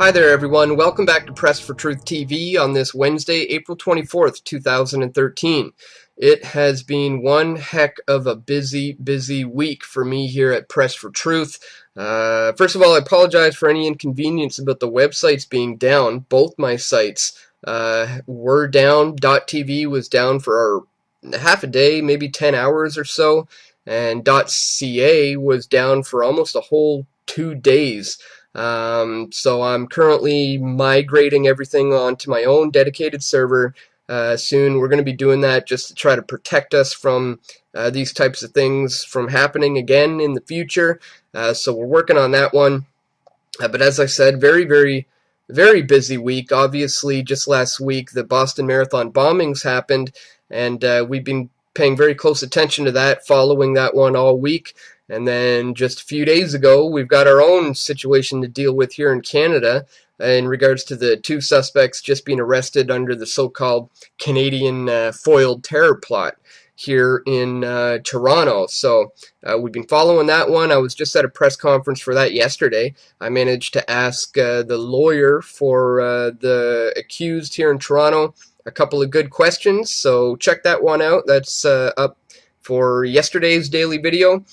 Hi there everyone, welcome back to Press for Truth TV on this Wednesday, April 24th, 2013. It has been one heck of a busy week for me here at Press for Truth. First of all, I apologize for any inconvenience about the websites being down. Both my sites were down. .tv was down for half a day, maybe 10 hours or so, and .ca was down for almost a whole 2 days. So I'm currently migrating everything onto my own dedicated server. Soon we're going to be doing that just to try to protect us from these types of things from happening again in the future. So we're working on that one. But as I said, very busy week. Obviously, just last week the Boston Marathon bombings happened, and we've been paying very close attention to that, following that one all week. And then just a few days ago, we've got our own situation to deal with here in Canada in regards to the two suspects just being arrested under the so-called Canadian foiled terror plot here in Toronto. So we've been following that one. I was just at a press conference for that yesterday. I managed to ask the lawyer for the accused here in Toronto a couple of good questions, so check that one out. That's up for yesterday's daily video.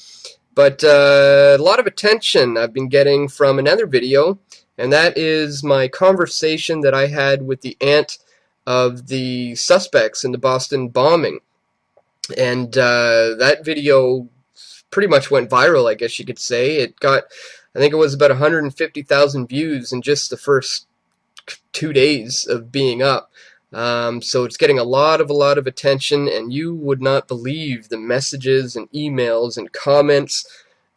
But a lot of attention I've been getting from another video, and that is my conversation that I had with the aunt of the suspects in the Boston bombing. And that video pretty much went viral, I guess you could say. It got, I think it was about 150,000 views in just the first 2 days of being up. So it's getting a lot of attention, and you would not believe the messages and emails and comments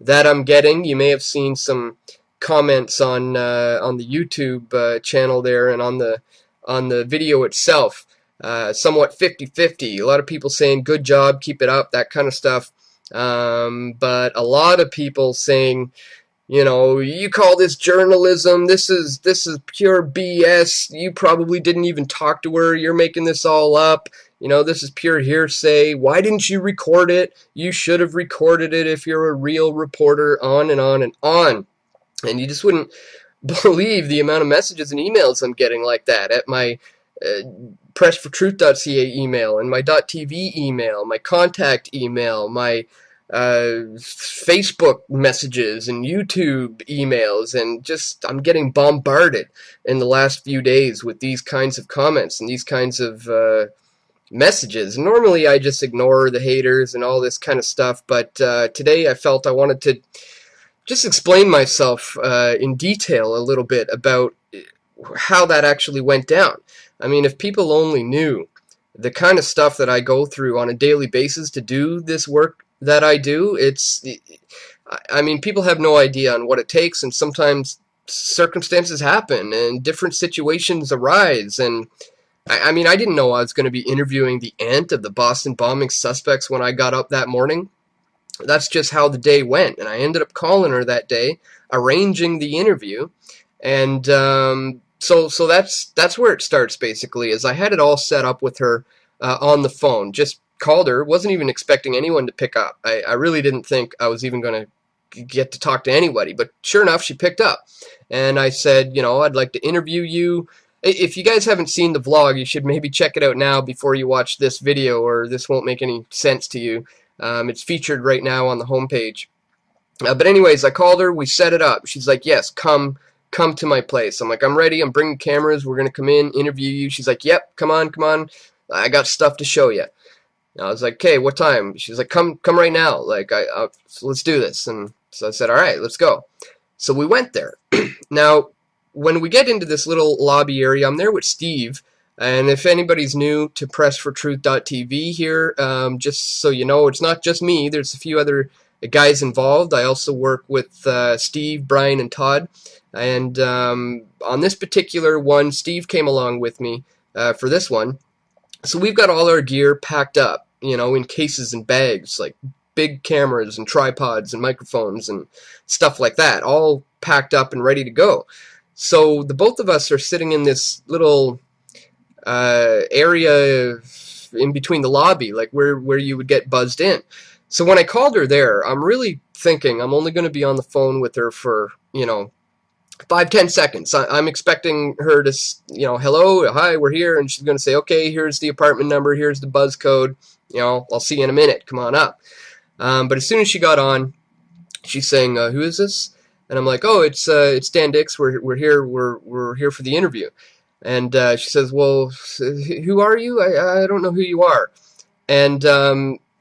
that I'm getting. You may have seen some comments on the YouTube channel there and on the video itself. Somewhat 50-50. A lot of people saying good job, keep it up, that kind of stuff. But a lot of people saying, you know, you call this journalism, this is pure BS, you probably didn't even talk to her, you're making this all up, you know, this is pure hearsay, why didn't you record it, you should have recorded it if you're a real reporter, on and on and on. And you just wouldn't believe the amount of messages and emails I'm getting like that at my pressfortruth.ca email and my .tv email, my contact email, my Facebook messages and YouTube emails, and just I'm getting bombarded in the last few days with these kinds of comments and these kinds of messages. Normally I just ignore the haters and all this kind of stuff, but today I felt I wanted to just explain myself in detail a little bit about how that actually went down. I mean, if people only knew the kind of stuff that I go through on a daily basis to do this work that I do, I mean, people have no idea on what it takes, and sometimes circumstances happen and different situations arise, and I mean, I didn't know I was going to be interviewing the aunt of the Boston bombing suspects when I got up that morning. That's just how the day went, and I ended up calling her that day, arranging the interview, and so that's where it starts, basically, is I had it all set up with her on the phone, just called her, wasn't even expecting anyone to pick up. I really didn't think I was even going to get to talk to anybody, but sure enough, she picked up, and I said, you know, I'd like to interview you. If you guys haven't seen the vlog, you should maybe check it out now before you watch this video, or this won't make any sense to you. It's featured right now on the homepage. But anyways, I called her, we set it up. She's like, yes, come to my place. I'm like, I'm ready, I'm bringing cameras, we're going to come in, interview you. She's like, yep, come on, I got stuff to show you. And I was like, okay, what time? She's like, come right now, like, so let's do this. And so I said, all right, let's go. So we went there. Now, when we get into this little lobby area, I'm there with Steve, and if anybody's new to pressfortruth.tv here, just so you know, it's not just me, there's a few other guys involved. I also work with Steve, Brian, and Todd, and on this particular one, Steve came along with me for this one. So we've got all our gear packed up, you know, in cases and bags, like big cameras and tripods and microphones and stuff like that, all packed up and ready to go. So the both of us are sitting in this little area in between the lobby, like where you would get buzzed in. So when I called her there, I'm really thinking I'm only going to be on the phone with her for, you know, 5-10 seconds. I'm expecting her to, hello, hi, we're here, and she's going to say, okay, here's the apartment number, here's the buzz code, I'll see you in a minute, come on up. But as soon as she got on, she's saying, who is this? And I'm like, oh, it's Dan Dix. We're here for the interview. And she says, well, who are you? I don't know who you are. And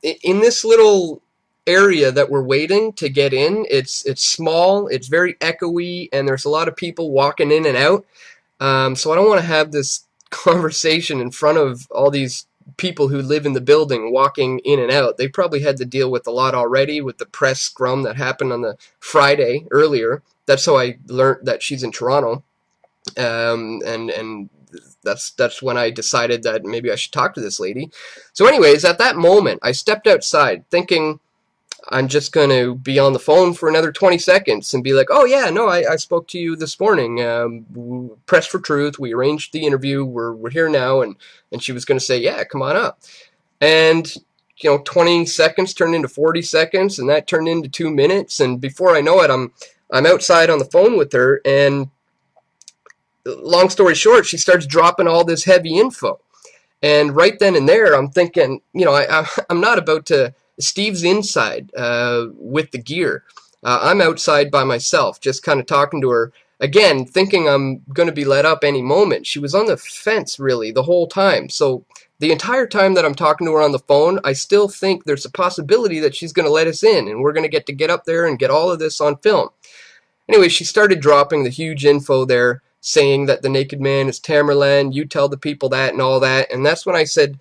in this little area that we're waiting to get in, it's small, it's very echoey, and there's a lot of people walking in and out. So I don't want to have this conversation in front of all these people who live in the building walking in and out. They probably had to deal with a lot already with the press scrum that happened on the Friday earlier. That's how I learned that she's in Toronto. And that's when I decided that maybe I should talk to this lady. So anyways, at that moment, I stepped outside thinking I'm just going to be on the phone for another 20 seconds and be like, oh yeah, no, I spoke to you this morning, Press for Truth, we arranged the interview, we're here now, and she was going to say, yeah, come on up. And 20 seconds turned into 40 seconds, and that turned into 2 minutes, and before I know it, I'm outside on the phone with her, and long story short, she starts dropping all this heavy info. And right then and there, I'm thinking, I'm not about to. Steve's inside with the gear. I'm outside by myself, just kind of talking to her. Again, thinking I'm going to be let up any moment. She was on the fence, really, the whole time. So the entire time that I'm talking to her on the phone, I still think there's a possibility that she's going to let us in, and we're going to get up there and get all of this on film. Anyway, she started dropping the huge info there, saying that the naked man is Tamerlan, you tell the people that and all that. And that's when I said,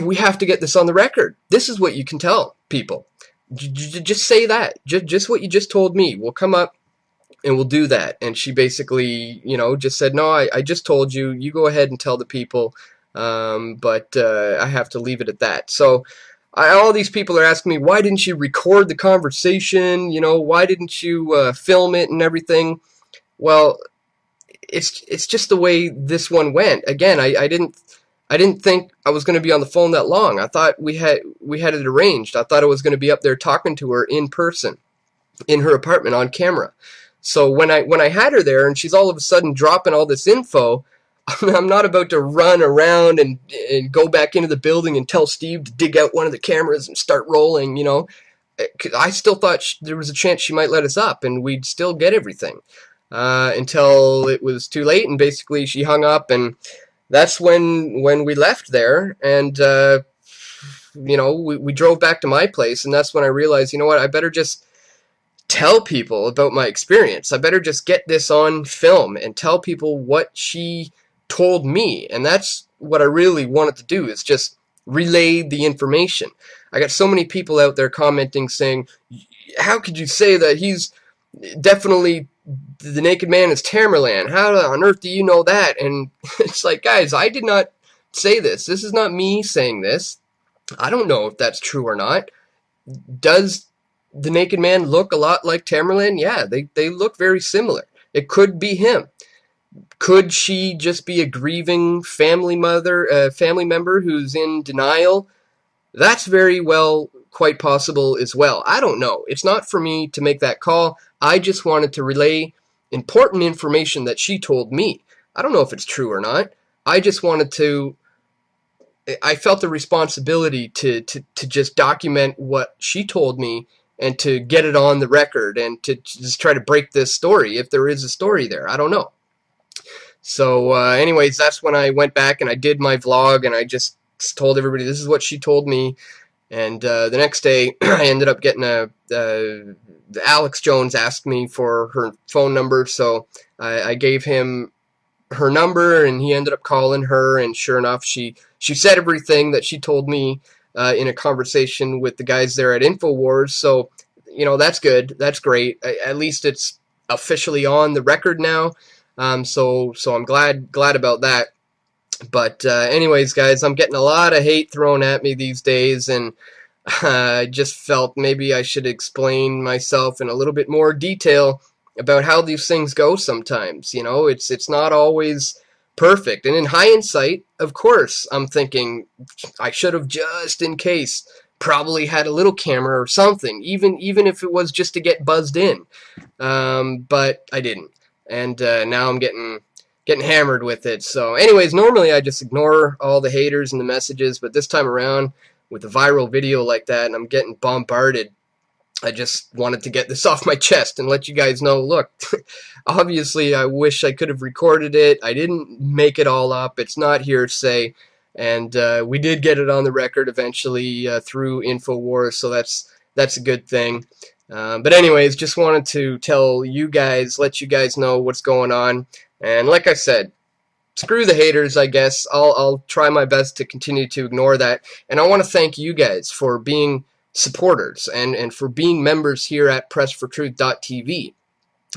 we have to get this on the record. This is what you can tell people. Just say that. Just what you just told me. We'll come up and we'll do that. And she basically, just said, no, I just told you. You go ahead and tell the people. But I have to leave it at that. So all these people are asking me, why didn't you record the conversation? Why didn't you film it and everything? Well, it's just the way this one went. Again, I didn't think I was going to be on the phone that long. I thought we had it arranged. I thought I was going to be up there talking to her in person, in her apartment on camera. So when I had her there and she's all of a sudden dropping all this info, I'm not about to run around and go back into the building and tell Steve to dig out one of the cameras and start rolling, I still thought there was a chance she might let us up and we'd still get everything. Until it was too late, and basically she hung up, and that's when we left there, and we drove back to my place, and that's when I realized, what, I better just tell people about my experience. I better just get this on film and tell people what she told me, and that's what I really wanted to do, is just relay the information. I got so many people out there commenting saying, how could you say that he's definitely the naked man is Tamerlan? How on earth do you know that? And it's like, guys, I did not say this. This is not me saying this. I don't know if that's true or not. Does the naked man look a lot like Tamerlan? Yeah, they look very similar. It could be him. Could she just be a grieving family member who's in denial? That's very well quite possible as well. I don't know. It's not for me to make that call. I just wanted to relay important information that she told me. I don't know if it's true or not. I just wanted to, I felt the responsibility to just document what she told me and to get it on the record and to just try to break this story, if there is a story there. I don't know. So anyways, that's when I went back and I did my vlog, and I just told everybody this is what she told me. And the next day, I ended up getting Alex Jones asked me for her phone number, so I gave him her number, and he ended up calling her, and sure enough, she said everything that she told me in a conversation with the guys there at InfoWars. So, that's good. That's great. At least it's officially on the record now. So I'm glad about that. But anyways, guys, I'm getting a lot of hate thrown at me these days, and I just felt maybe I should explain myself in a little bit more detail about how these things go sometimes. It's not always perfect. And in hindsight, of course, I'm thinking I should have just in case probably had a little camera or something, even if it was just to get buzzed in. But I didn't, and now I'm getting hammered with it. So anyways, normally I just ignore all the haters and the messages, but this time around, with a viral video like that and I'm getting bombarded, I just wanted to get this off my chest and let you guys know, look, obviously I wish I could have recorded it. I didn't make it all up. It's not hearsay. And we did get it on the record eventually through InfoWars, so that's a good thing. But anyways, just wanted to tell you guys, let you guys know what's going on. And like I said, screw the haters, I guess. I'll try my best to continue to ignore that. And I want to thank you guys for being supporters and for being members here at PressForTruth.tv.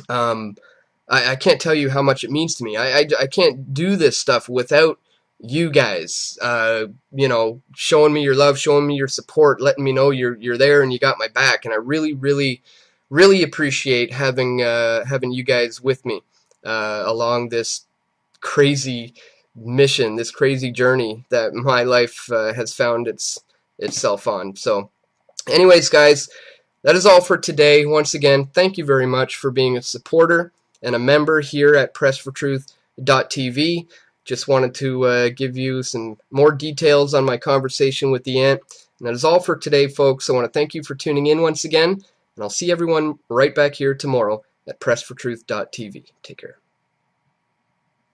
I can't tell you how much it means to me. I can't do this stuff without you guys, you know, showing me your love, showing me your support, letting me know you're there and you got my back. And I really, really, really appreciate having you guys with me along this crazy mission, this crazy journey that my life has found itself on. So anyways, guys, that is all for today. Once again, thank you very much for being a supporter and a member here at PressForTruth.tv. Just wanted to give you some more details on my conversation with the ant. And that is all for today, folks. I want to thank you for tuning in once again, and I'll see everyone right back here tomorrow at PressForTruth.tv. Take care.